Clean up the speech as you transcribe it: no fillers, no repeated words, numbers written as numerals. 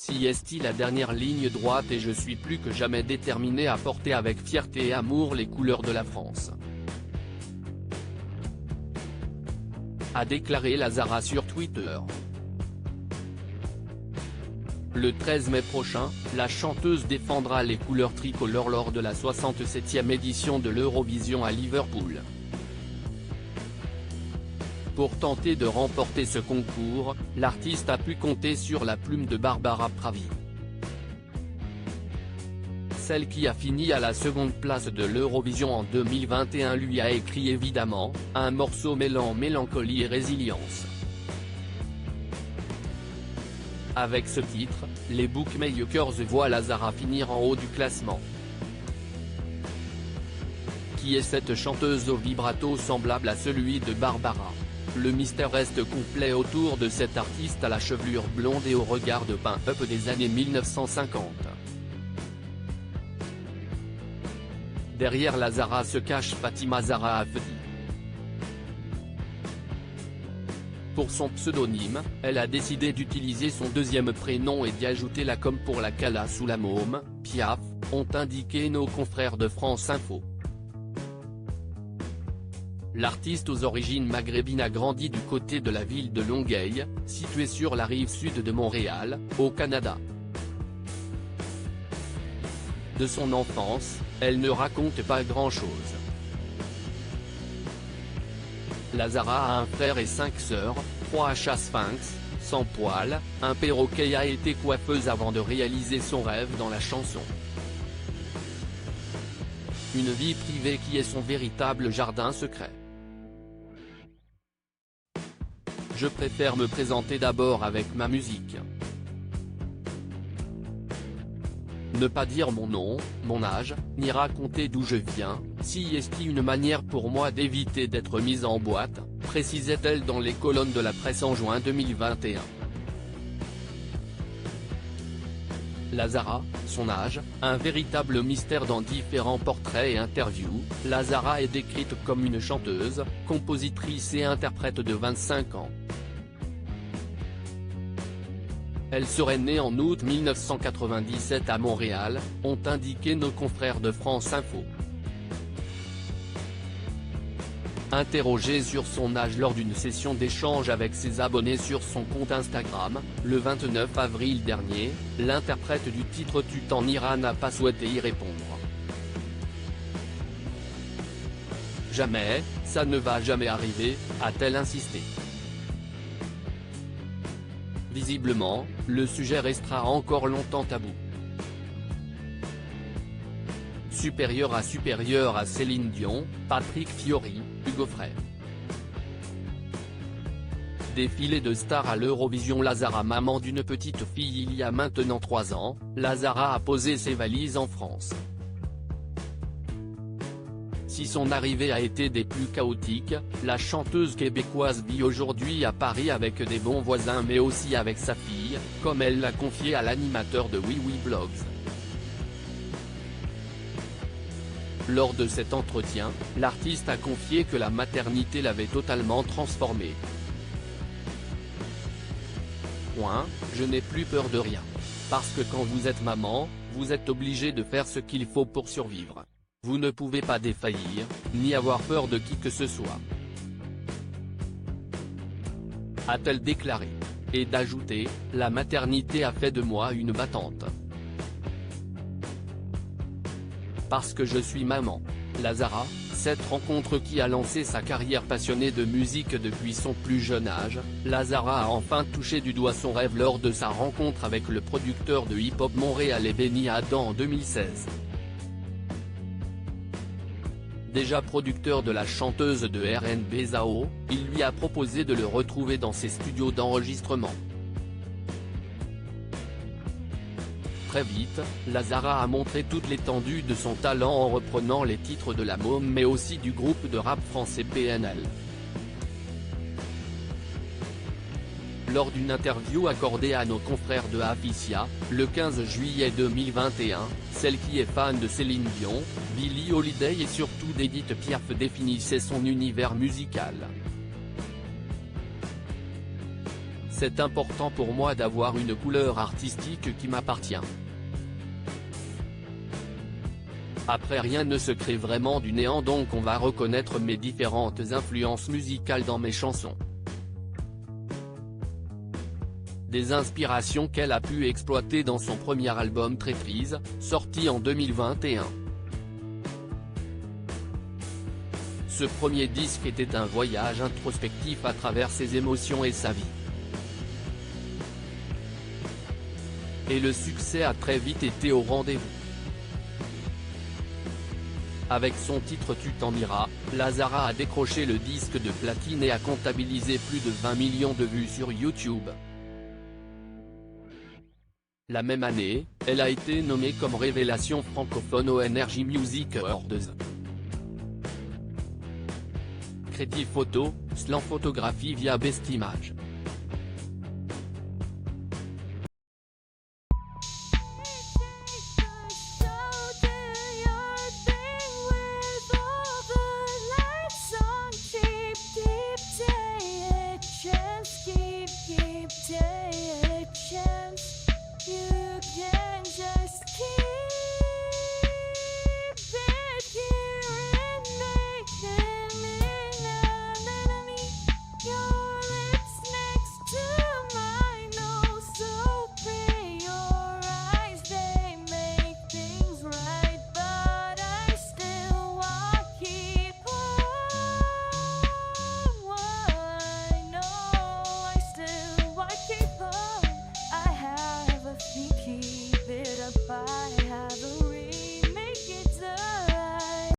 Si est la dernière ligne droite et je suis plus que jamais déterminé à porter avec fierté et amour les couleurs de la France. A déclaré Lazara sur Twitter. Le 13 mai prochain, la chanteuse défendra les couleurs tricolores lors de la 67e édition de l'Eurovision à Liverpool. Pour tenter de remporter ce concours, l'artiste a pu compter sur la plume de Barbara Pravi. Celle qui a fini à la seconde place de l'Eurovision en 2021 lui a écrit évidemment, un morceau mêlant mélancolie et résilience. Avec ce titre, les bookmakers voient Lazara finir en haut du classement. Qui est cette chanteuse au vibrato semblable à celui de Barbara? Le mystère reste complet autour de cet artiste à la chevelure blonde et au regard de pin-up des années 1950. Derrière Lazara se cache Fatima Zahra Afedi. Pour son pseudonyme, elle a décidé d'utiliser son deuxième prénom et d'y ajouter la comme pour la Calas ou la môme, Piaf, ont indiqué nos confrères de France Info. L'artiste aux origines maghrébines a grandi du côté de la ville de Longueuil, située sur la rive sud de Montréal, au Canada. De son enfance, elle ne raconte pas grand-chose. Lazara a un frère et 5 sœurs, 3 chats sphinx, sans poils, un perroquet et a été coiffeuse avant de réaliser son rêve dans la chanson. Une vie privée qui est son véritable jardin secret. Je préfère me présenter d'abord avec ma musique. Ne pas dire mon nom, mon âge, ni raconter d'où je viens, si est une manière pour moi d'éviter d'être mise en boîte, précisait-elle dans les colonnes de la presse en juin 2021. Lazara, son âge, un véritable mystère dans différents portraits et interviews. Lazara est décrite comme une chanteuse, compositrice et interprète de 25 ans. Elle serait née en août 1997 à Montréal, ont indiqué nos confrères de France Info. Interrogée sur son âge lors d'une session d'échange avec ses abonnés sur son compte Instagram, le 29 avril dernier, l'interprète du titre Tu t'en iras n'a pas souhaité y répondre. Jamais, ça ne va jamais arriver, a-t-elle insisté. Visiblement, le sujet restera encore longtemps tabou. Supérieur à Céline Dion, Patrick Fiori, Hugo Frey. Défilé de stars à l'Eurovision. Lazara, maman d'une petite fille il y a maintenant 3 ans, Lazara a posé ses valises en France. Si son arrivée a été des plus chaotiques, la chanteuse québécoise vit aujourd'hui à Paris avec des bons voisins mais aussi avec sa fille, comme elle l'a confié à l'animateur de Oui Oui Blogs. Lors de cet entretien, l'artiste a confié que la maternité l'avait totalement transformée. Je n'ai plus peur de rien. Parce que quand vous êtes maman, vous êtes obligé de faire ce qu'il faut pour survivre. Vous ne pouvez pas défaillir, ni avoir peur de qui que ce soit. A-t-elle déclaré. Et d'ajouter, la maternité a fait de moi une battante. Parce que je suis maman. Lazara, cette rencontre qui a lancé sa carrière passionnée de musique depuis son plus jeune âge, Lazara a enfin touché du doigt son rêve lors de sa rencontre avec le producteur de hip-hop montréalais Benny Adam en 2016. Déjà producteur de la chanteuse de R&B Zao, il lui a proposé de le retrouver dans ses studios d'enregistrement. Très vite, Lazara a montré toute l'étendue de son talent en reprenant les titres de la môme mais aussi du groupe de rap français PNL. Lors d'une interview accordée à nos confrères de Aficia, le 15 juillet 2021, celle qui est fan de Céline Dion, Billie Holiday et surtout d'Edith Piaf définissait son univers musical. C'est important pour moi d'avoir une couleur artistique qui m'appartient. Après, rien ne se crée vraiment du néant, donc on va reconnaître mes différentes influences musicales dans mes chansons. Des inspirations qu'elle a pu exploiter dans son premier album Traîtrise, sorti en 2021. Ce premier disque était un voyage introspectif à travers ses émotions et sa vie. Et le succès a très vite été au rendez-vous. Avec son titre Tu t'en iras, la Zara a décroché le disque de platine et a comptabilisé plus de 20 millions de vues sur YouTube. La même année, elle a été nommée comme révélation francophone aux Energy Music Awards. Crédit photo, Slam Photographie via Best Image.